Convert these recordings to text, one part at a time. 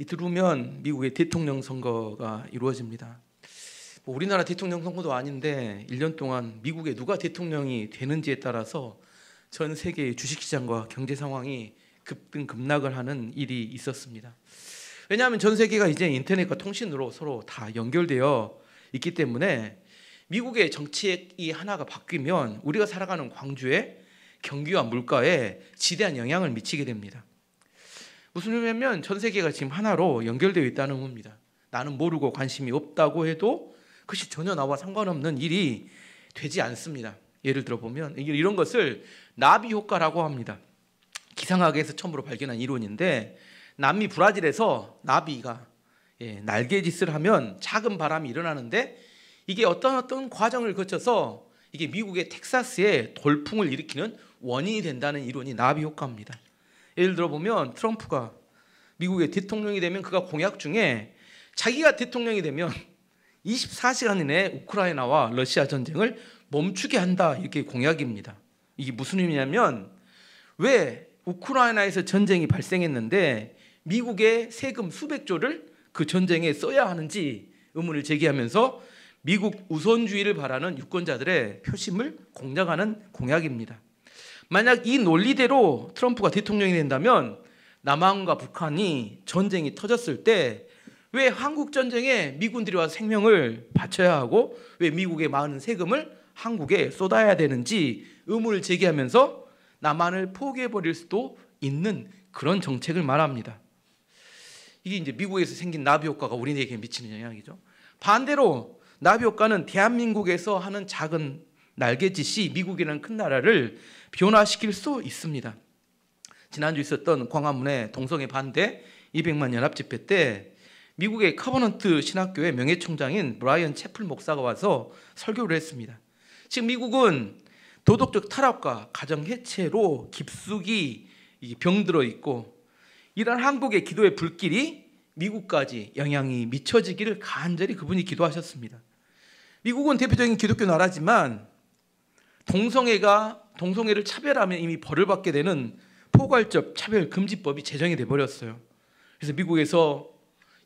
이틀 후면 미국의 대통령 선거가 이루어집니다. 우리나라 대통령 선거도 아닌데 1년 동안 미국에 누가 대통령이 되는지에 따라서 전 세계의 주식시장과 경제 상황이 급등급락을 하는 일이 있었습니다. 왜냐하면 전 세계가 이제 인터넷과 통신으로 서로 다 연결되어 있기 때문에 미국의 정책이 하나가 바뀌면 우리가 살아가는 광주의 경기와 물가에 지대한 영향을 미치게 됩니다. 무슨 의미냐면 전 세계가 지금 하나로 연결되어 있다는 겁니다. 나는 모르고 관심이 없다고 해도 그것이 전혀 나와 상관없는 일이 되지 않습니다. 예를 들어보면 이런 것을 나비 효과라고 합니다. 기상학에서 처음으로 발견한 이론인데 남미 브라질에서 나비가 날개짓을 하면 작은 바람이 일어나는데 이게 어떤 과정을 거쳐서 이게 미국의 텍사스에 돌풍을 일으키는 원인이 된다는 이론이 나비 효과입니다. 예를 들어보면 트럼프가 미국의 대통령이 되면 그가 공약 중에 자기가 대통령이 되면 24시간 이내에 우크라이나와 러시아 전쟁을 멈추게 한다 이렇게 공약입니다. 이게 무슨 의미냐면 왜 우크라이나에서 전쟁이 발생했는데 미국의 세금 수백조를 그 전쟁에 써야 하는지 의문을 제기하면서 미국 우선주의를 바라는 유권자들의 표심을 공략하는 공약입니다. 만약 이 논리대로 트럼프가 대통령이 된다면 남한과 북한이 전쟁이 터졌을 때 왜 한국 전쟁에 미군들이 와서 생명을 바쳐야 하고 왜 미국의 많은 세금을 한국에 쏟아야 되는지 의문을 제기하면서 남한을 포기해버릴 수도 있는 그런 정책을 말합니다. 이게 이제 미국에서 생긴 나비 효과가 우리에게 미치는 영향이죠. 반대로 나비 효과는 대한민국에서 하는 작은 날개짓이 미국이라는 큰 나라를 변화시킬 수 있습니다. 지난주 있었던 광화문의 동성애 반대 200만 연합 집회 때 미국의 커버넌트 신학교의 명예총장인 브라이언 채플 목사가 와서 설교를 했습니다. 지금 미국은 도덕적 타락과 가정 해체로 깊숙이 병들어 있고 이런 한국의 기도의 불길이 미국까지 영향이 미쳐지기를 간절히 그분이 기도하셨습니다. 미국은 대표적인 기독교 나라지만 동성애를 차별하면 이미 벌을 받게 되는 포괄적 차별금지법이 제정이 돼버렸어요. 그래서 미국에서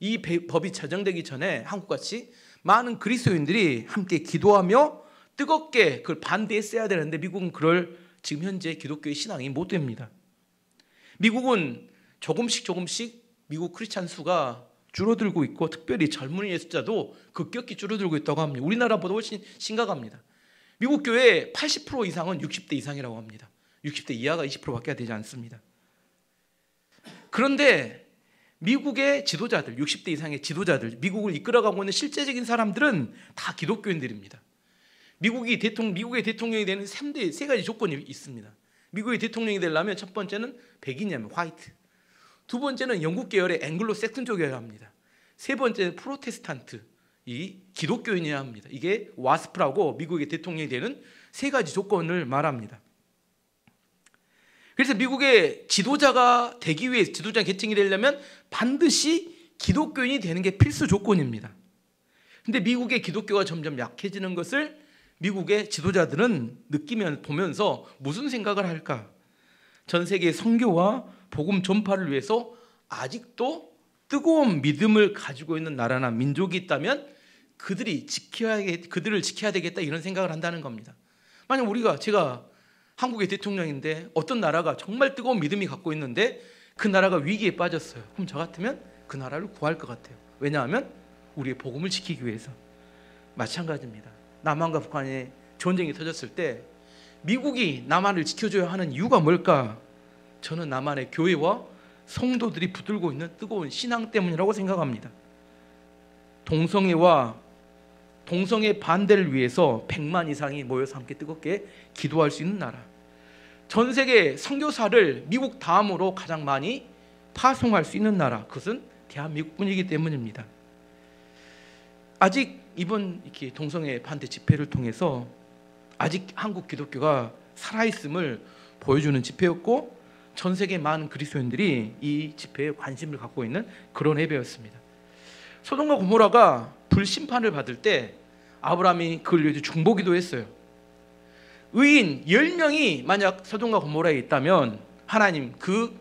이 법이 제정되기 전에 한국같이 많은 그리스도인들이 함께 기도하며 뜨겁게 그걸 반대했어야 되는데 미국은 그럴 지금 현재 기독교의 신앙이 못 됩니다. 미국은 조금씩 미국 크리스찬 수가 줄어들고 있고 특별히 젊은이의 숫자도 급격히 줄어들고 있다고 합니다. 우리나라보다 훨씬 심각합니다. 미국 교회 80% 이상은 60대 이상이라고 합니다. 60대 이하가 20%밖에 되지 않습니다. 그런데 미국의 지도자들, 60대 이상의 지도자들, 미국을 이끌어가고 있는 실제적인 사람들은 다 기독교인들입니다. 미국의 대통령이 되는 세 가지 조건이 있습니다. 미국의 대통령이 되려면 첫 번째는 백인이면 화이트, 두 번째는 영국 계열의 앵글로 색슨족이어야 합니다. 세 번째는 프로테스탄트, 이 기독교인이어야 합니다. 이게 와스프라고 미국의 대통령이 되는 세 가지 조건을 말합니다. 그래서 미국의 지도자가 되기 위해 지도자 계층이 되려면 반드시 기독교인이 되는 게 필수 조건입니다. 그런데 미국의 기독교가 점점 약해지는 것을 미국의 지도자들은 보면서 무슨 생각을 할까? 전 세계 선교와 복음 전파를 위해서 아직도 뜨거운 믿음을 가지고 있는 나라나 민족이 있다면 그들을 지켜야 되겠다 이런 생각을 한다는 겁니다. 만약 제가 한국의 대통령인데 어떤 나라가 정말 뜨거운 믿음이 갖고 있는데 그 나라가 위기에 빠졌어요. 그럼 저 같으면 그 나라를 구할 것 같아요. 왜냐하면 우리의 복음을 지키기 위해서. 마찬가지입니다. 남한과 북한의 전쟁이 터졌을 때 미국이 남한을 지켜줘야 하는 이유가 뭘까? 저는 남한의 교회와 성도들이 붙들고 있는 뜨거운 신앙 때문이라고 생각합니다. 동성애 반대를 위해서 100만 이상이 모여서 함께 뜨겁게 기도할 수 있는 나라. 전 세계 선교사를 미국 다음으로 가장 많이 파송할 수 있는 나라. 그것은 대한민국뿐이기 때문입니다. 아직 이번 이렇게 동성애 반대 집회를 통해서 아직 한국 기독교가 살아있음을 보여주는 집회였고 전 세계 많은 그리스도인들이 이 집회에 관심을 갖고 있는 그런 예배였습니다. 소돔과 고모라가 불심판을 받을 때 아브라함이 그걸 위해 중보기도 했어요. 의인 10명이 만약 소돔과 고모라에 있다면 하나님 그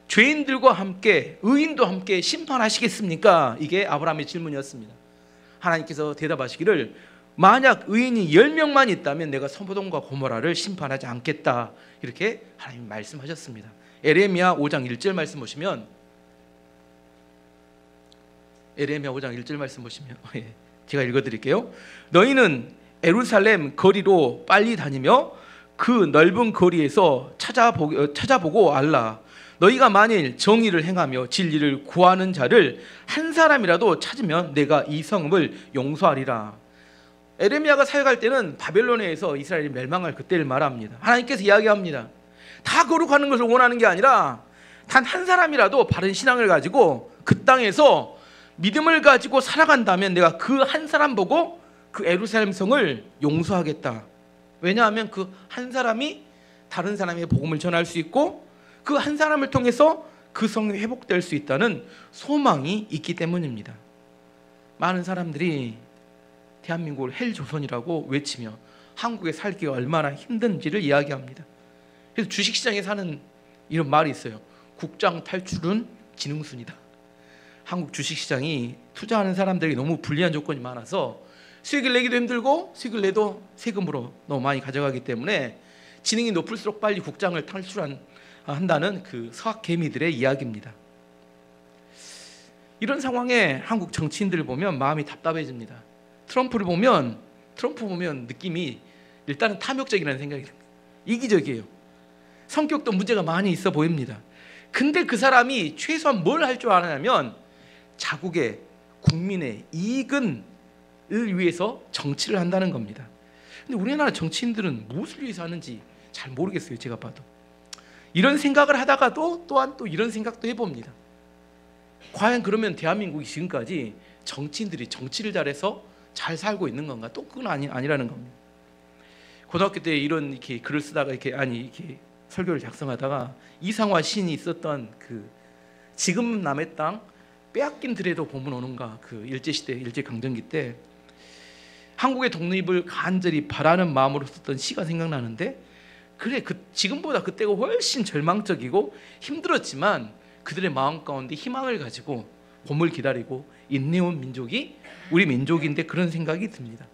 죄인들과 함께 의인도 함께 심판하시겠습니까? 이게 아브라함의 질문이었습니다. 하나님께서 대답하시기를 만약 의인이 10명만 있다면 내가 소돔과 고모라를 심판하지 않겠다, 이렇게 하나님이 말씀하셨습니다. 에레미야 5장 1절 말씀 보시면, 에레미야 5장 1절 말씀 보시면 제가 읽어드릴게요. 너희는 예루살렘 거리로 빨리 다니며 그 넓은 거리에서 찾아보고 알라. 너희가 만일 정의를 행하며 진리를 구하는 자를 한 사람이라도 찾으면 내가 이 성읍을 용서하리라. 에레미야가 사역할 때는 바벨론에서 이스라엘이 멸망할 그때를 말합니다. 하나님께서 이야기합니다. 다 거룩하는 것을 원하는 게 아니라 단 한 사람이라도 바른 신앙을 가지고 그 땅에서 믿음을 가지고 살아간다면 내가 그 한 사람 보고 그 예루살렘 성을 용서하겠다. 왜냐하면 그 한 사람이 다른 사람에게 복음을 전할 수 있고 그 한 사람을 통해서 그 성이 회복될 수 있다는 소망이 있기 때문입니다. 많은 사람들이 대한민국을 헬조선이라고 외치며 한국에 살기가 얼마나 힘든지를 이야기합니다. 그래서 주식시장에 사는 이런 말이 있어요. 국장 탈출은 지능순이다. 한국 주식시장이 투자하는 사람들이 너무 불리한 조건이 많아서 수익을 내기도 힘들고 수익을 내도 세금으로 너무 많이 가져가기 때문에 지능이 높을수록 빨리 국장을 탈출한다는 그 서학 개미들의 이야기입니다. 이런 상황에 한국 정치인들을 보면 마음이 답답해집니다. 트럼프 보면 느낌이 일단은 탐욕적이라는 생각이 듭니다. 이기적이에요. 성격도 문제가 많이 있어 보입니다. 근데 그 사람이 최소한 뭘 할 줄 아냐면 자국의 국민의 이익을 위해서 정치를 한다는 겁니다. 근데 우리나라 정치인들은 무엇을 위해서 하는지 잘 모르겠어요. 제가 봐도 이런 생각을 하다가도 또한 또 이런 생각도 해봅니다. 과연 그러면 대한민국이 지금까지 정치인들이 정치를 잘해서 잘 살고 있는 건가? 또 그건 아니라는 겁니다. 고등학교 때 이런 글을 쓰다가 이렇게 설교를 작성하다가 이상화 시인이 있었던 그 지금 남의 땅 빼앗긴 들에도 봄은 오는가, 그 일제시대 일제강점기 때 한국의 독립을 간절히 바라는 마음으로 썼던 시가 생각나는데, 그래 지금보다 그때가 훨씬 절망적이고 힘들었지만 그들의 마음 가운데 희망을 가지고 봄을 기다리고 인내온 민족이 우리 민족인데 그런 생각이 듭니다.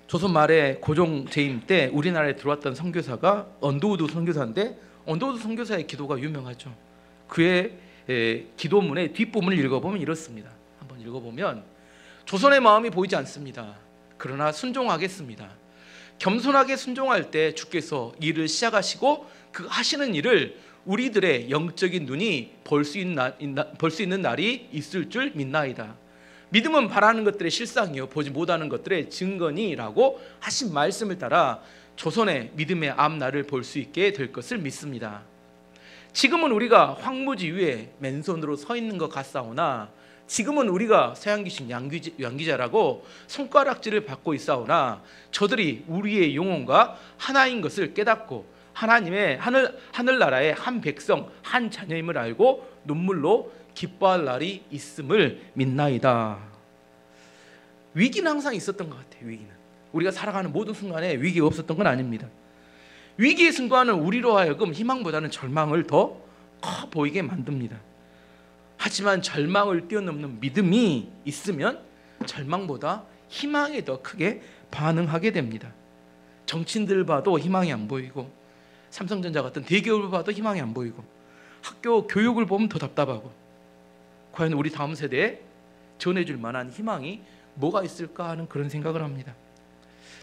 조선 말에 고종 재임 때 우리나라에 들어왔던 선교사가 언더우드 선교사인데, 언더우드 선교사의 기도가 유명하죠. 그의 기도문의 뒷부분을 읽어보면 이렇습니다. 한번 읽어보면 조선의 마음이 보이지 않습니다. 그러나 순종하겠습니다. 겸손하게 순종할 때 주께서 일을 시작하시고 그 하시는 일을 우리들의 영적인 눈이 볼 수 있는 날이 있을 줄 믿나이다. 믿음은 바라는 것들의 실상이요 보지 못하는 것들의 증거니라고 하신 말씀을 따라 조선의 믿음의 앞날을 볼 수 있게 될 것을 믿습니다. 지금은 우리가 황무지 위에 맨손으로 서 있는 것 같사오나, 지금은 우리가 서양귀신 양귀자라고 손가락질을 받고 있사오나 저들이 우리의 영혼과 하나인 것을 깨닫고 하나님의 하늘나라의 한 백성 한 자녀임을 알고 눈물로 기뻐할 날이 있음을 믿나이다. 위기는 항상 있었던 것 같아요. 위기는 우리가 살아가는 모든 순간에 위기가 없었던 건 아닙니다. 위기의 순간은 우리로 하여금 희망보다는 절망을 더 커 보이게 만듭니다. 하지만 절망을 뛰어넘는 믿음이 있으면 절망보다 희망에 더 크게 반응하게 됩니다. 정치인들 봐도 희망이 안 보이고, 삼성전자 같은 대기업을 봐도 희망이 안 보이고, 학교 교육을 보면 더 답답하고, 과연 우리 다음 세대에 전해줄 만한 희망이 뭐가 있을까 하는 그런 생각을 합니다.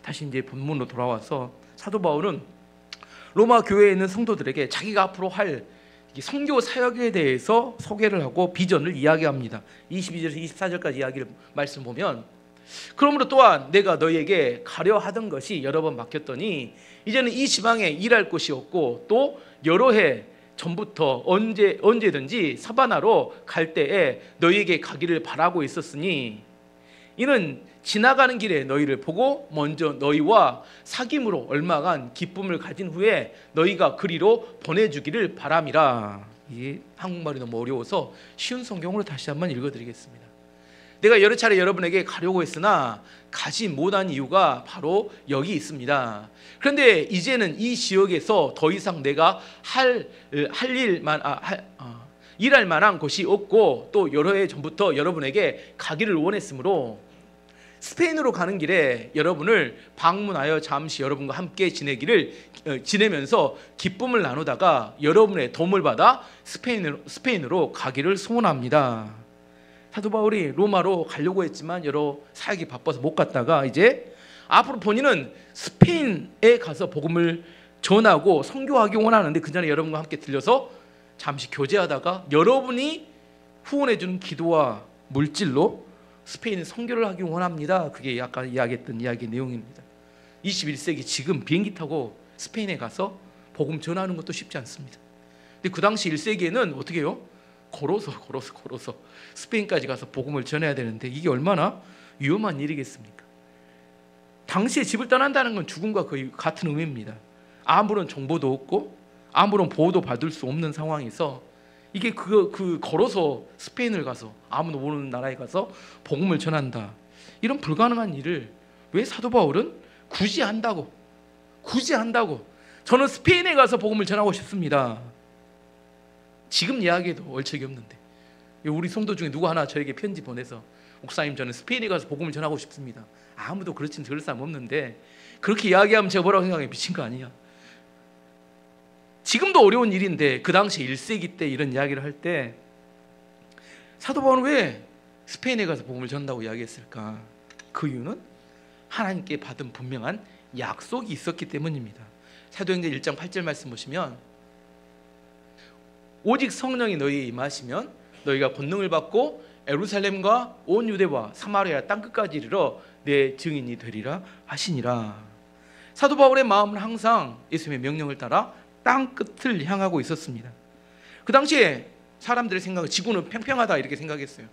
다시 이제 본문으로 돌아와서 사도 바울은 로마 교회에 있는 성도들에게 자기가 앞으로 할 선교 사역에 대해서 소개를 하고 비전을 이야기합니다. 22절에서 24절까지 말씀 보면, 그러므로 또한 내가 너희에게 가려 하던 것이 여러 번 막혔더니 이제는 이 지방에 일할 곳이 없고 또 여러 해 전부터 언제든지 사바나로 갈 때에 너희에게 가기를 바라고 있었으니, 이는 지나가는 길에 너희를 보고 먼저 너희와 사귐으로 얼마간 기쁨을 가진 후에 너희가 그리로 보내주기를 바람이라. 이게 한국말이 너무 어려워서 쉬운 성경으로 다시 한번 읽어드리겠습니다. 내가 여러 차례 여러분에게 가려고 했으나 가지 못한 이유가 바로 여기 있습니다. 그런데 이제는 이 지역에서 더 이상 내가 일할 만한 곳이 없고 또 여러 해 전부터 여러분에게 가기를 원했으므로 스페인으로 가는 길에 여러분을 방문하여 잠시 여러분과 함께 지내면서 기쁨을 나누다가 여러분의 도움을 받아 스페인으로 가기를 소원합니다. 사도 바울이 로마로 가려고 했지만 여러 사역이 바빠서 못 갔다가 이제 앞으로 본인은 스페인에 가서 복음을 전하고 선교하기 원하는데 그 전에 여러분과 함께 들려서 잠시 교제하다가 여러분이 후원해 주는 기도와 물질로 스페인 선교를 하기 원합니다. 그게 아까 이야기했던 이야기 내용입니다. 21세기 지금 비행기 타고 스페인에 가서 복음 전하는 것도 쉽지 않습니다. 근데 그 당시 1세기에는 어떻게 해요? 걸어서 스페인까지 가서 복음을 전해야 되는데 이게 얼마나 위험한 일이겠습니까? 당시에 집을 떠난다는 건 죽음과 거의 같은 의미입니다. 아무런 정보도 없고 아무런 보호도 받을 수 없는 상황에서 이게 걸어서 스페인을 가서 아무도 모르는 나라에 가서 복음을 전한다. 이런 불가능한 일을 왜 사도 바울은 굳이 한다고? 저는 스페인에 가서 복음을 전하고 싶습니다. 지금 이야기해도 얼척이 없는데 우리 성도 중에 누구 하나 저에게 편지 보내서 목사님 저는 스페인에 가서 복음을 전하고 싶습니다. 아무도 그렇진 그럴 사람 없는데 그렇게 이야기하면 제가 뭐라고 생각해? 미친 거 아니야? 지금도 어려운 일인데 그 당시 1세기 때 이런 이야기를 할 때 사도 바울은 왜 스페인에 가서 복음을 전한다고 이야기했을까? 그 이유는 하나님께 받은 분명한 약속이 있었기 때문입니다. 사도행전 1장 8절 말씀 보시면 오직 성령이 너희에 임하시면 너희가 권능을 받고 예루살렘과 온 유대와 사마리아 땅끝까지 이르러 내 증인이 되리라 하시니라. 사도 바울의 마음은 항상 예수님의 명령을 따라 땅끝을 향하고 있었습니다. 그 당시에 사람들의 생각은 지구는 평평하다 이렇게 생각했어요.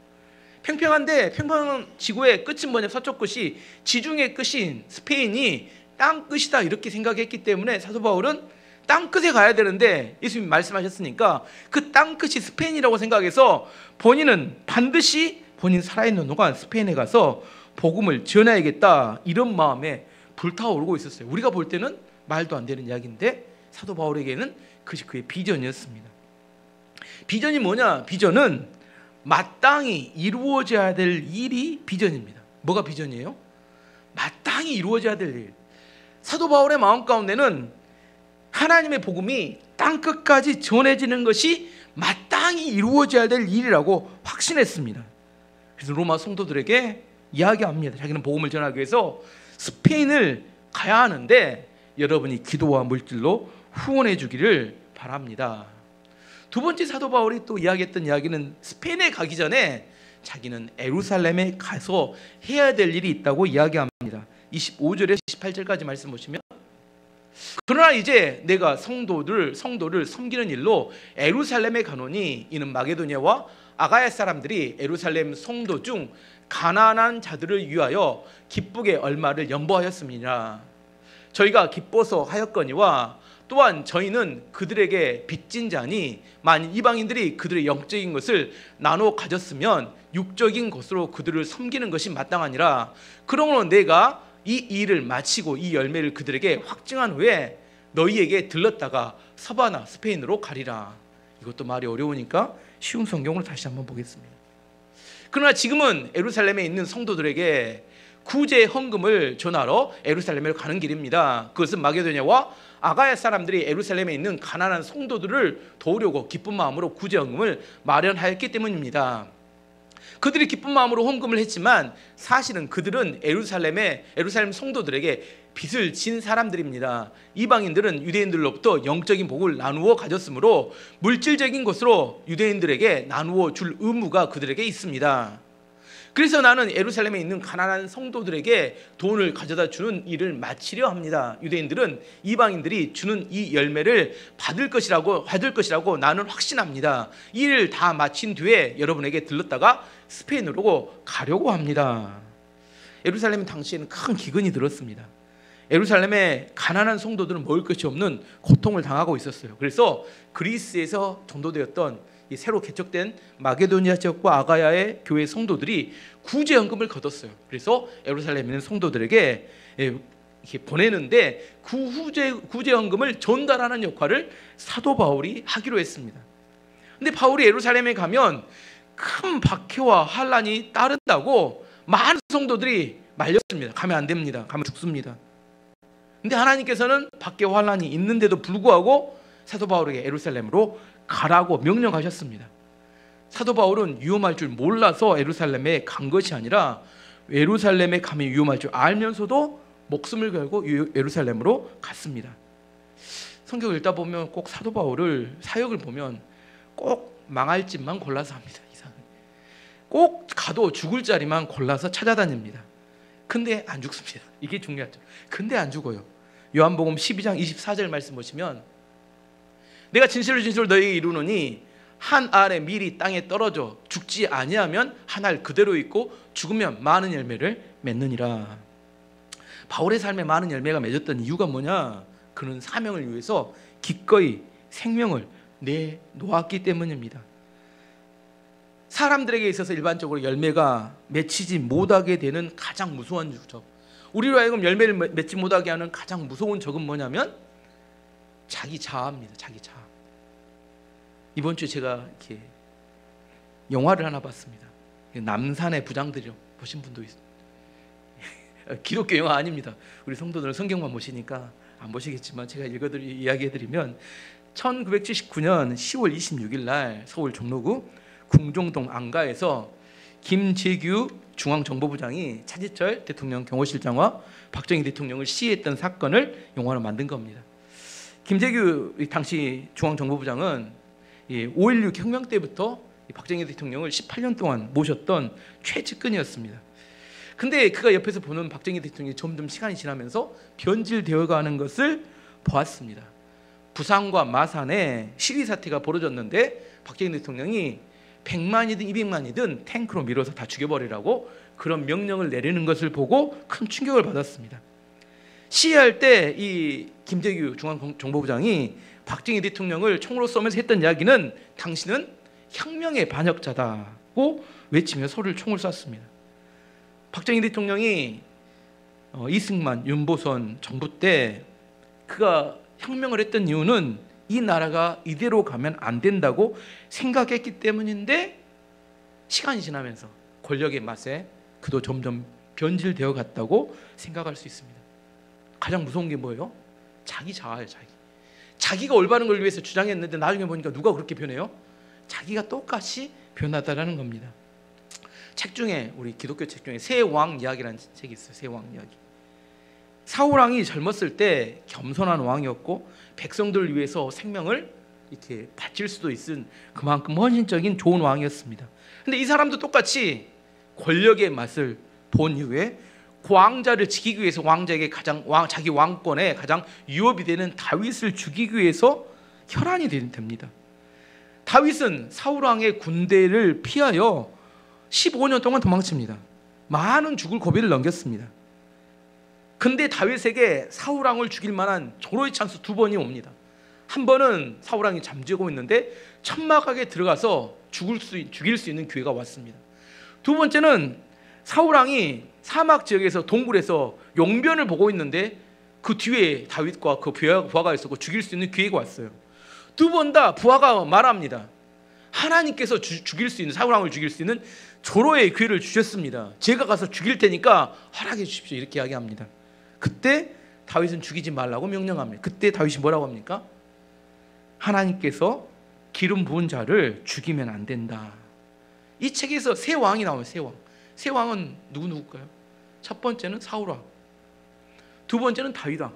평평한데 평평한 지구의 끝은 뭐냐? 서쪽 끝이 지중해 끝인 스페인이 땅끝이다 이렇게 생각했기 때문에 사도 바울은 땅끝에 가야 되는데 예수님이 말씀하셨으니까 그 땅끝이 스페인이라고 생각해서 본인은 반드시 본인 살아있는 동안 스페인에 가서 복음을 전해야겠다 이런 마음에 불타오르고 있었어요. 우리가 볼 때는 말도 안 되는 이야기인데 사도 바울에게는 그것이 그의 비전이었습니다. 비전이 뭐냐? 비전은 마땅히 이루어져야 될 일이 비전입니다. 뭐가 비전이에요? 마땅히 이루어져야 될 일. 사도 바울의 마음 가운데는 하나님의 복음이 땅끝까지 전해지는 것이 마땅히 이루어져야 될 일이라고 확신했습니다. 그래서 로마 성도들에게 이야기합니다. 자기는 복음을 전하기 위해서 스페인을 가야 하는데 여러분이 기도와 물질로 후원해 주기를 바랍니다. 두 번째 사도 바울이 또 이야기했던 이야기는 스페인에 가기 전에 자기는 예루살렘에 가서 해야 될 일이 있다고 이야기합니다. 25절에서 28절까지 말씀 보시면 그러나 이제 내가 성도를 섬기는 일로 예루살렘에 가노니 이는 마게도냐와 아가야 사람들이 예루살렘 성도 중 가난한 자들을 위하여 기쁘게 얼마를 연보하였습니다. 저희가 기뻐서 하였거니와 또한 저희는 그들에게 빚진 자니 만일 이방인들이 그들의 영적인 것을 나눠 가졌으면 육적인 것으로 그들을 섬기는 것이 마땅하니라. 그러므로 내가 이 일을 마치고 이 열매를 그들에게 확증한 후에 너희에게 들렀다가 서바나 스페인으로 가리라. 이것도 말이 어려우니까 쉬운 성경으로 다시 한번 보겠습니다. 그러나 지금은 예루살렘에 있는 성도들에게 구제 헌금을 전하러 예루살렘에 가는 길입니다. 그것은 마게도냐와 아가야 사람들이 예루살렘에 있는 가난한 성도들을 도우려고 기쁜 마음으로 구제 헌금을 마련하였기 때문입니다. 그들이 기쁜 마음으로 헌금을 했지만 사실은 그들은 예루살렘 성도들에게 빚을 진 사람들입니다. 이방인들은 유대인들로부터 영적인 복을 나누어 가졌으므로 물질적인 것으로 유대인들에게 나누어 줄 의무가 그들에게 있습니다. 그래서 나는 예루살렘에 있는 가난한 성도들에게 돈을 가져다 주는 일을 마치려 합니다. 유대인들은 이방인들이 주는 이 열매를 받을 것이라고 나는 확신합니다. 이 일을 다 마친 뒤에 여러분에게 들렀다가 스페인으로 가려고 합니다. 예루살렘 당시에는 큰 기근이 들었습니다. 예루살렘의 가난한 성도들은 먹을 것이 없는 고통을 당하고 있었어요. 그래서 그리스에서 전도되었던 이 새로 개척된 마게도니아 지역과 아가야의 교회 성도들이 구제연금을 거뒀어요. 그래서 예루살렘에 있는 성도들에게 이렇게 보내는데 그 구제연금을 전달하는 역할을 사도 바울이 하기로 했습니다. 근데 바울이 예루살렘에 가면 큰 박해와 환란이 따른다고 많은 성도들이 말렸습니다. 가면 안 됩니다. 가면 죽습니다. 근데 하나님께서는 박해와 환란이 있는데도 불구하고 사도 바울에게 예루살렘으로 가라고 명령하셨습니다. 사도 바울은 위험할 줄 몰라서 예루살렘에 간 것이 아니라 예루살렘에 가면 위험할 줄 알면서도 목숨을 걸고 예루살렘으로 갔습니다. 성경을 읽다 보면 꼭 사도 바울을 사역을 보면 꼭 망할 짓만 골라서 합니다. 꼭 가도 죽을 자리만 골라서 찾아다닙니다. 근데 안 죽습니다. 이게 중요하죠. 근데 안 죽어요. 요한복음 12장 24절 말씀 보시면 내가 진실로 너희에게 이루노니 한 알의 밀이 땅에 떨어져 죽지 아니하면 한 알 그대로 있고 죽으면 많은 열매를 맺느니라. 바울의 삶에 많은 열매가 맺었던 이유가 뭐냐? 그는 사명을 위해서 기꺼이 생명을 내놓았기 때문입니다. 사람들에게 있어서 일반적으로 열매가 맺히지 못하게 되는 가장 무서운 적, 우리로 하여금 열매를 맺지 못하게 하는 가장 무서운 적은 뭐냐면 자기 자아입니다. 자기 자아. 이번 주에 제가 이렇게 영화를 하나 봤습니다. 남산의 부장들이요. 보신 분도 있어요. 기독교 영화 아닙니다. 우리 성도들은 성경만 보시니까 안 보시겠지만 제가 이야기해드리면 1979년 10월 26일 날 서울 종로구 궁정동 안가에서 김재규 중앙정보부장이 차지철 대통령 경호실장과 박정희 대통령을 시해했던 사건을 영화로 만든 겁니다. 김재규 당시 중앙정보부장은 5.16 혁명 때부터 박정희 대통령을 18년 동안 모셨던 최측근이었습니다. 근데 그가 옆에서 보는 박정희 대통령이 점점 시간이 지나면서 변질되어가는 것을 보았습니다. 부산과 마산에 시위 사태가 벌어졌는데 박정희 대통령이 100만이든 200만이든 탱크로 밀어서 다 죽여버리라고 그런 명령을 내리는 것을 보고 큰 충격을 받았습니다. 시위할 때 이 김재규 중앙정보부장이 박정희 대통령을 총으로 쏘면서 했던 이야기는 당신은 혁명의 반역자다고 외치며 소리를 총을 쐈습니다. 박정희 대통령이 이승만, 윤보선 정부 때 그가 혁명을 했던 이유는 이 나라가 이대로 가면 안 된다고 생각했기 때문인데 시간이 지나면서 권력의 맛에 그도 점점 변질되어 갔다고 생각할 수 있습니다. 가장 무서운 게 뭐예요? 자기 자아예요. 자기가 올바른 걸 위해서 주장했는데 나중에 보니까 누가 그렇게 변해요? 자기가 똑같이 변하다라는 겁니다. 책 중에 우리 기독교 책 중에 새 왕 이야기라는 책이 있어요. 새 왕 이야기. 사울 왕이 젊었을 때 겸손한 왕이었고 백성들을 위해서 생명을 이렇게 바칠 수도 있은 그만큼 헌신적인 좋은 왕이었습니다. 근데 이 사람도 똑같이 권력의 맛을 본 이후에 왕자를 지키기 위해서 왕자에게 자기 왕권에 가장 유업이 되는 다윗을 죽이기 위해서 혈안이 됩니다. 다윗은 사울 왕의 군대를 피하여 15년 동안 도망칩니다. 많은 죽을 고비를 넘겼습니다. 근데 다윗에게 사울 왕을 죽일 만한 절호의 찬스 두 번이 옵니다. 한 번은 사울 왕이 잠자고 있는데 천막하게 들어가서 죽일 수 있는 기회가 왔습니다. 두 번째는 사울 왕이 사막 지역에서 동굴에서 용변을 보고 있는데 그 뒤에 다윗과 그 부하가 있었고 죽일 수 있는 기회가 왔어요. 두 번 다 부하가 말합니다. 하나님께서 죽일 수 있는 사울 왕을 죽일 수 있는 절호의 기회를 주셨습니다. 제가 가서 죽일 테니까 허락해 주십시오. 이렇게 이야기합니다. 그때 다윗은 죽이지 말라고 명령합니다. 그때 다윗이 뭐라고 합니까? 하나님께서 기름 부은 자를 죽이면 안 된다. 이 책에서 세 왕이 나와요. 세 왕. 세 왕은 누구일까요? 첫 번째는 사울 왕, 두 번째는 다윗 왕,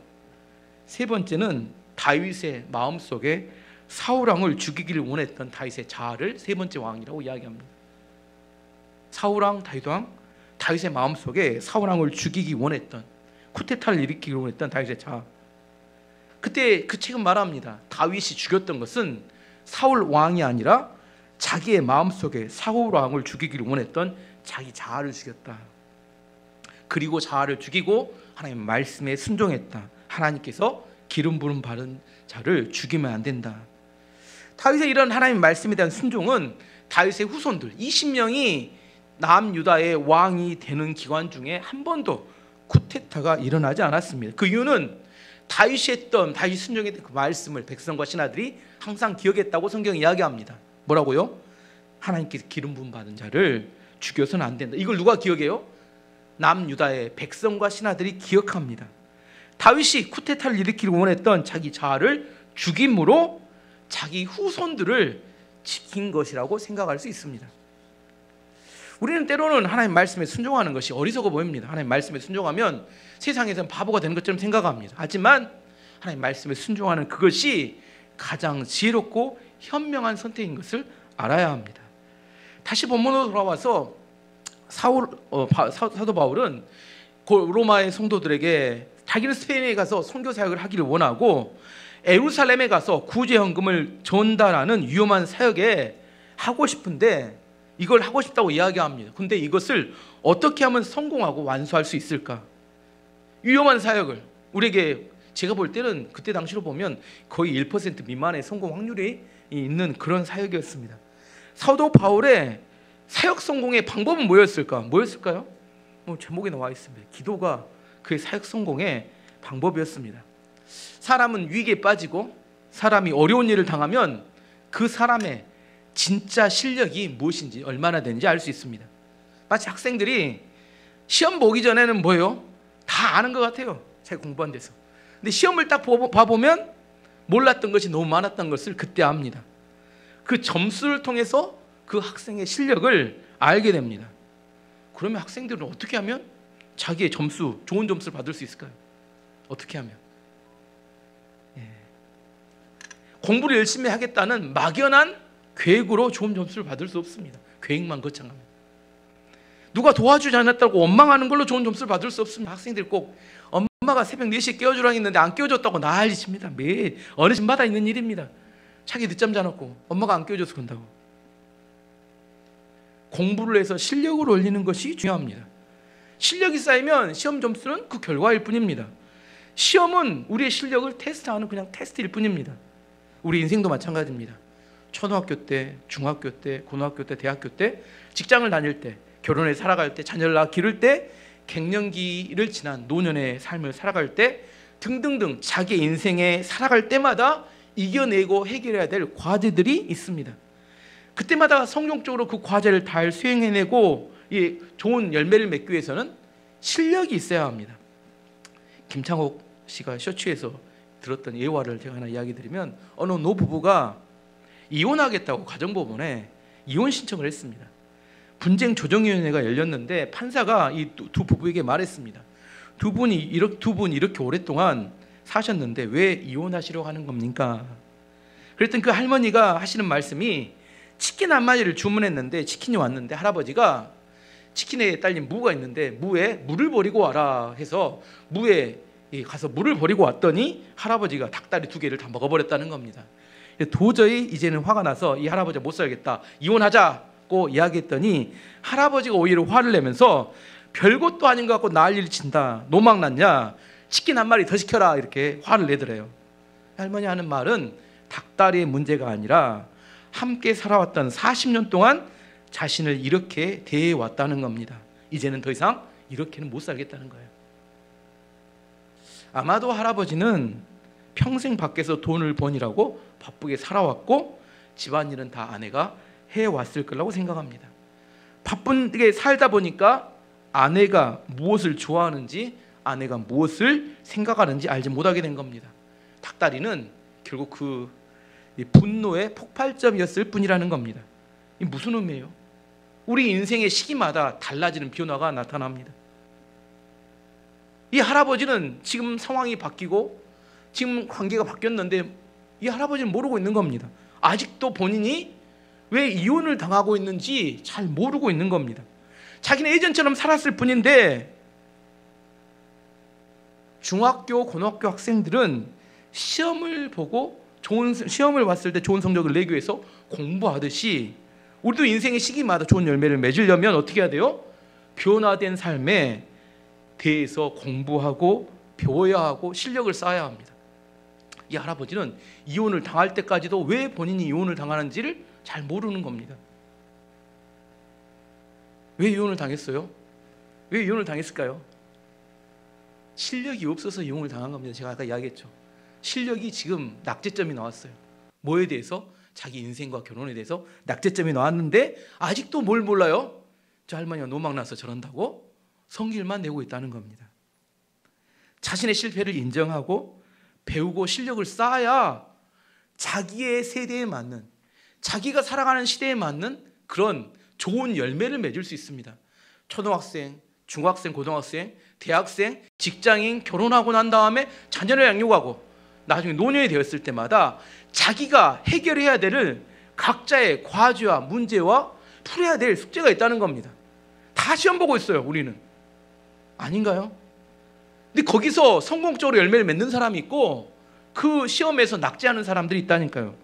세 번째는 다윗의 마음속에 사울 왕을 죽이기를 원했던 다윗의 자아를 세 번째 왕이라고 이야기합니다. 사울 왕, 다윗 왕, 다윗의 마음속에 사울 왕을 죽이기 원했던, 쿠데타를 일으키기 원했던 다윗의 자아. 그때 그 책은 말합니다. 다윗이 죽였던 것은 사울 왕이 아니라 자기의 마음속에 사울 왕을 죽이기를 원했던 자기 자아를 죽였다. 그리고 자아를 죽이고 하나님 말씀에 순종했다. 하나님께서 기름 부음 받은 자를 죽이면 안 된다. 다윗의 이런 하나님 말씀에 대한 순종은 다윗의 후손들 20명이 남유다의 왕이 되는 기간 중에 한 번도 쿠데타가 일어나지 않았습니다. 그 이유는 다윗이 순종했던 그 말씀을 백성과 신하들이 항상 기억했다고 성경이 이야기합니다. 뭐라고요? 하나님께서 기름 부음 받은 자를 죽여서는 안 된다. 이걸 누가 기억해요? 남유다의 백성과 신하들이 기억합니다. 다윗이 쿠데타를 일으키기 원했던 자기 자아를 죽임으로 자기 후손들을 지킨 것이라고 생각할 수 있습니다. 우리는 때로는 하나님 말씀에 순종하는 것이 어리석어 보입니다. 하나님 말씀에 순종하면 세상에서는 바보가 되는 것처럼 생각합니다. 하지만 하나님 말씀에 순종하는 그것이 가장 지혜롭고 현명한 선택인 것을 알아야 합니다. 다시 본문으로 돌아와서 사도 바울은 로마의 성도들에게 자기는 스페인에 가서 선교 사역을 하기를 원하고 예루살렘에 가서 구제헌금을 전달하는 위험한 사역에 하고 싶은데 이걸 하고 싶다고 이야기합니다. 근데 이것을 어떻게 하면 성공하고 완수할 수 있을까? 위험한 사역을 우리에게 제가 볼 때는 그때 당시로 보면 거의 1% 미만의 성공 확률이 있는 그런 사역이었습니다. 사도 바울의 사역 성공의 방법은 뭐였을까요? 제목에 나와 있습니다. 기도가 그의 사역 성공의 방법이었습니다. 사람은 위기에 빠지고 사람이 어려운 일을 당하면 그 사람의 진짜 실력이 무엇인지 얼마나 되는지 알 수 있습니다. 마치 학생들이 시험 보기 전에는 뭐예요? 다 아는 것 같아요. 자기 공부한 데서. 근데 시험을 딱 봐보면 몰랐던 것이 너무 많았던 것을 그때 압니다. 그 점수를 통해서 그 학생의 실력을 알게 됩니다. 그러면 학생들은 어떻게 하면 자기의 점수, 좋은 점수를 받을 수 있을까요? 어떻게 하면? 공부를 열심히 하겠다는 막연한 계획으로 좋은 점수를 받을 수 없습니다. 계획만 거창하면. 누가 도와주지 않았다고 원망하는 걸로 좋은 점수를 받을 수 없습니다. 학생들이 꼭 엄마가 새벽 4시에 깨워주라고 했는데 안 깨워줬다고 난리칩니다. 매일 어느 집마다 있는 일입니다. 자기 늦잠 자놓고 엄마가 안 깨워줘서 그런다고. 공부를 해서 실력을 올리는 것이 중요합니다. 실력이 쌓이면 시험 점수는 그 결과일 뿐입니다. 시험은 우리의 실력을 테스트하는 그냥 테스트일 뿐입니다. 우리 인생도 마찬가지입니다. 초등학교 때, 중학교 때, 고등학교 때, 대학교 때, 직장을 다닐 때, 결혼해 살아갈 때, 자녀를 낳아 기를 때, 갱년기를 지난 노년의 삶을 살아갈 때 등등등 자기 인생에 살아갈 때마다 이겨내고 해결해야 될 과제들이 있습니다. 그때마다 성공적으로 그 과제를 잘 수행해내고 좋은 열매를 맺기 위해서는 실력이 있어야 합니다. 김창옥 씨가 쇼츠에서 들었던 예화를 제가 하나 이야기 드리면 어느 노부부가 이혼하겠다고 가정법원에 이혼 신청을 했습니다. 분쟁 조정위원회가 열렸는데 판사가 이 두 부부에게 말했습니다. 두 분이 이렇게 오랫동안 사셨는데 왜 이혼하시려고 하는 겁니까? 그랬더니 그 할머니가 하시는 말씀이 치킨 한 마리를 주문했는데 치킨이 왔는데 할아버지가 치킨에 딸린 무가 있는데 무에 물을 버리고 와라 해서 무에 가서 물을 버리고 왔더니 할아버지가 닭다리 2개를 다 먹어버렸다는 겁니다. 도저히 이제는 화가 나서 이 할아버지가 못 살겠다, 이혼하자고 이야기했더니 할아버지가 오히려 화를 내면서 별것도 아닌 것 같고 난리를 친다, 노망났냐, 치킨 한 마리 더 시켜라, 이렇게 화를 내더래요. 할머니 하는 말은 닭다리의 문제가 아니라 함께 살아왔던 40년 동안 자신을 이렇게 대해왔다는 겁니다. 이제는 더 이상 이렇게는 못 살겠다는 거예요. 아마도 할아버지는 평생 밖에서 돈을 버니라고 바쁘게 살아왔고 집안일은 다 아내가 해왔을 거라고 생각합니다. 바쁘게 살다 보니까 아내가 무엇을 좋아하는지, 아내가 무엇을 생각하는지 알지 못하게 된 겁니다. 닭다리는 결국 그 분노의 폭발점이었을 뿐이라는 겁니다. 이 무슨 의미예요? 우리 인생의 시기마다 달라지는 변화가 나타납니다. 이 할아버지는 지금 상황이 바뀌고 지금 관계가 바뀌었는데 이 할아버지는 모르고 있는 겁니다. 아직도 본인이 왜 이혼을 당하고 있는지 잘 모르고 있는 겁니다. 자기는 예전처럼 살았을 뿐인데 중학교, 고등학교 학생들은 시험을 보고 시험을 봤을 때 좋은 성적을 내기 위해서 공부하듯이 우리도 인생의 시기마다 좋은 열매를 맺으려면 어떻게 해야 돼요? 변화된 삶에 대해서 공부하고 배워야 하고 실력을 쌓아야 합니다. 이 할아버지는 이혼을 당할 때까지도 왜 본인이 이혼을 당하는지를 잘 모르는 겁니다. 왜 이혼을 당했어요? 왜 이혼을 당했을까요? 실력이 없어서 이혼을 당한 겁니다. 제가 아까 이야기했죠. 실력이 지금 낙제점이 나왔어요. 뭐에 대해서? 자기 인생과 결혼에 대해서 낙제점이 나왔는데 아직도 뭘 몰라요? 저 할머니가 노망나서 저런다고? 성질만 내고 있다는 겁니다. 자신의 실패를 인정하고 배우고 실력을 쌓아야 자기의 세대에 맞는, 자기가 살아가는 시대에 맞는 그런 좋은 열매를 맺을 수 있습니다. 초등학생, 중학생, 고등학생, 대학생, 직장인, 결혼하고 난 다음에 자녀를 양육하고 나중에 노년이 되었을 때마다 자기가 해결해야 될 각자의 과제와 문제와 풀어야 될 숙제가 있다는 겁니다. 다 시험 보고 있어요, 우리는. 아닌가요? 근데 거기서 성공적으로 열매를 맺는 사람이 있고 그 시험에서 낙제하는 사람들이 있다니까요.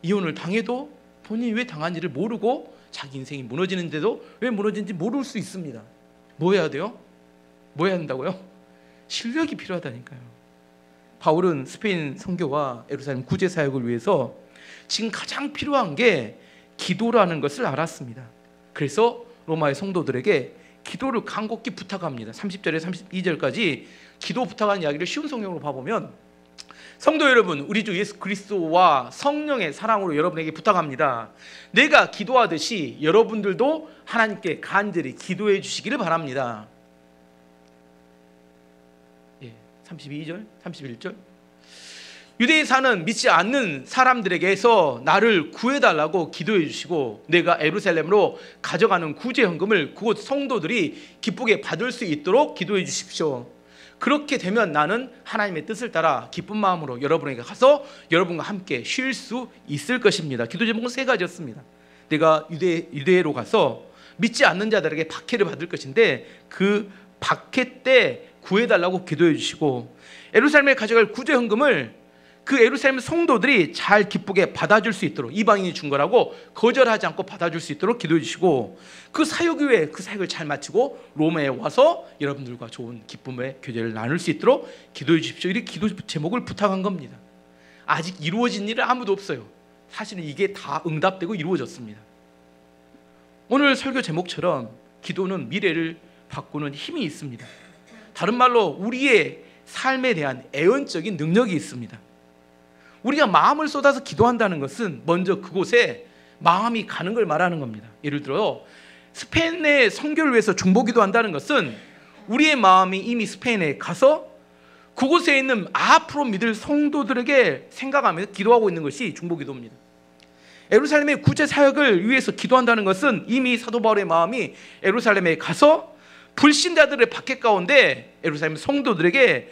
이혼을 당해도 본인이 왜 당한지를 모르고 자기 인생이 무너지는데도 왜 무너진지 모를 수 있습니다. 뭐 해야 돼요? 뭐 해야 한다고요? 실력이 필요하다니까요. 바울은 스페인 선교와 예루살렘 구제 사역을 위해서 지금 가장 필요한 게 기도라는 것을 알았습니다. 그래서 로마의 성도들에게 기도를 간곡히 부탁합니다. 30절에서 32절까지 기도 부탁하는 이야기를 쉬운 성경으로 봐보면, 성도 여러분, 우리 주 예수 그리스도와 성령의 사랑으로 여러분에게 부탁합니다. 내가 기도하듯이 여러분들도 하나님께 간절히 기도해 주시기를 바랍니다. 32절, 31절. 유대에 사는 믿지 않는 사람들에게서 나를 구해달라고 기도해 주시고 내가 예루살렘으로 가져가는 구제 헌금을 그곳 성도들이 기쁘게 받을 수 있도록 기도해 주십시오. 그렇게 되면 나는 하나님의 뜻을 따라 기쁜 마음으로 여러분에게 가서 여러분과 함께 쉴 수 있을 것입니다. 기도 제목은 세 가지였습니다. 내가 유대로 가서 믿지 않는 자들에게 박해를 받을 것인데 그 박해 때 구해달라고 기도해 주시고, 예루살렘에 가져갈 구제 헌금을 그 예루살렘 성도들이 잘 기쁘게 받아줄 수 있도록, 이방인이 준 거라고 거절하지 않고 받아줄 수 있도록 기도해 주시고, 그 사역 이후에 그 사역을 잘 마치고 로마에 와서 여러분들과 좋은 기쁨의 교제를 나눌 수 있도록 기도해 주십시오. 이렇게 기도 제목을 부탁한 겁니다. 아직 이루어진 일은 아무도 없어요. 사실은 이게 다 응답되고 이루어졌습니다. 오늘 설교 제목처럼 기도는 미래를 바꾸는 힘이 있습니다. 다른 말로 우리의 삶에 대한 애언적인 능력이 있습니다. 우리가 마음을 쏟아서 기도한다는 것은 먼저 그곳에 마음이 가는 걸 말하는 겁니다. 예를 들어 스페인의 선교를 위해서 중보기도 한다는 것은 우리의 마음이 이미 스페인에 가서 그곳에 있는 앞으로 믿을 성도들에게 생각하면서 기도하고 있는 것이 중보기도입니다. 예루살렘의 구제 사역을 위해서 기도한다는 것은 이미 사도 바울의 마음이 예루살렘에 가서 불신자들의 박해 가운데 예루살렘 성도들에게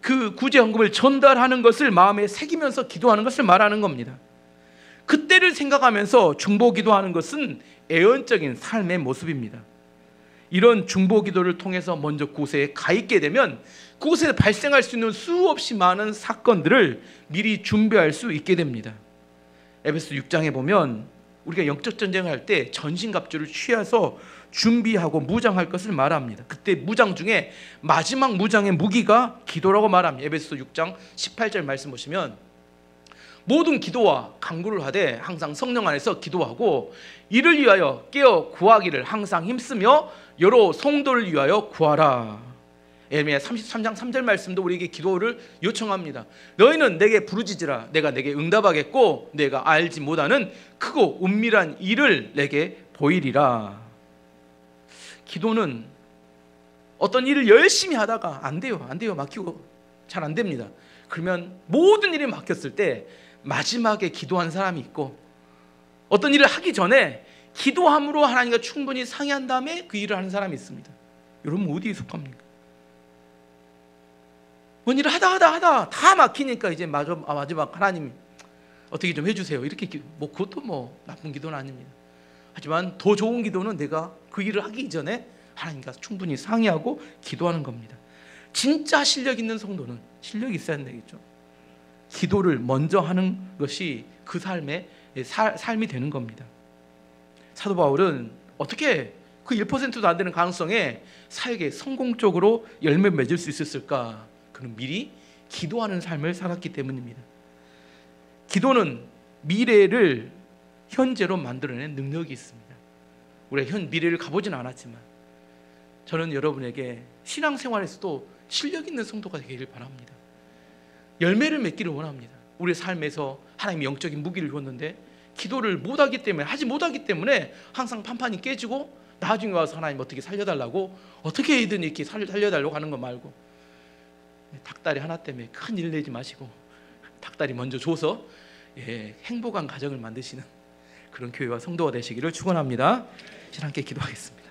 그 구제 헌금을 전달하는 것을 마음에 새기면서 기도하는 것을 말하는 겁니다. 그때를 생각하면서 중보 기도하는 것은 애언적인 삶의 모습입니다. 이런 중보 기도를 통해서 먼저 그곳에 가 있게 되면 그곳에 발생할 수 있는 수없이 많은 사건들을 미리 준비할 수 있게 됩니다. 에베소 6장에 보면 우리가 영적 전쟁을 할 때 전신갑주를 취해서 준비하고 무장할 것을 말합니다. 그때 무장 중에 마지막 무장의 무기가 기도라고 말합니다. 에베소 6장 18절 말씀 보시면 모든 기도와 간구를 하되 항상 성령 안에서 기도하고 이를 위하여 깨어 구하기를 항상 힘쓰며 여러 성도를 위하여 구하라. 에레미야 33장 3절 말씀도 우리에게 기도를 요청합니다. 너희는 내게 부르짖으라. 내가 내게 응답하겠고 내가 알지 못하는 크고 은밀한 일을 내게 보이리라. 기도는 어떤 일을 열심히 하다가 안 돼요 막히고 잘 안 됩니다. 그러면 모든 일이 막혔을 때 마지막에 기도한 사람이 있고, 어떤 일을 하기 전에 기도함으로 하나님과 충분히 상의한 다음에 그 일을 하는 사람이 있습니다. 여러분 어디에 속합니까? 뭔 일을 하다 다 막히니까 이제 마지막 하나님 어떻게 좀 해주세요 이렇게 뭐 그것도 뭐 나쁜 기도는 아닙니다. 하지만 더 좋은 기도는 내가 그 일을 하기 전에 하나님과 충분히 상의하고 기도하는 겁니다. 진짜 실력 있는 성도는 실력이 있어야 되겠죠. 기도를 먼저 하는 것이 그 삶이 되는 겁니다. 사도 바울은 어떻게 그 1%도 안 되는 가능성에 사역에 성공적으로 열매 맺을 수 있었을까? 그는 미리 기도하는 삶을 살았기 때문입니다. 기도는 미래를 현재로 만들어내는 능력이 있습니다. 우리가 미래를 가보지는 않았지만 저는 여러분에게 신앙생활에서도 실력 있는 성도가 되기를 바랍니다. 열매를 맺기를 원합니다. 우리의 삶에서 하나님이 영적인 무기를 주었는데 기도를 못하기 때문에, 하지 못하기 때문에 항상 판판이 깨지고 나중에 와서 하나님 어떻게 살려달라고, 어떻게 해든 이렇게 살려달라고 하는 거 말고, 닭다리 하나 때문에 큰 일 내지 마시고 닭다리 먼저 줘서 행복한 가정을 만드시는 그런 교회와 성도가 되시기를 축원합니다. 함께 기도하겠습니다.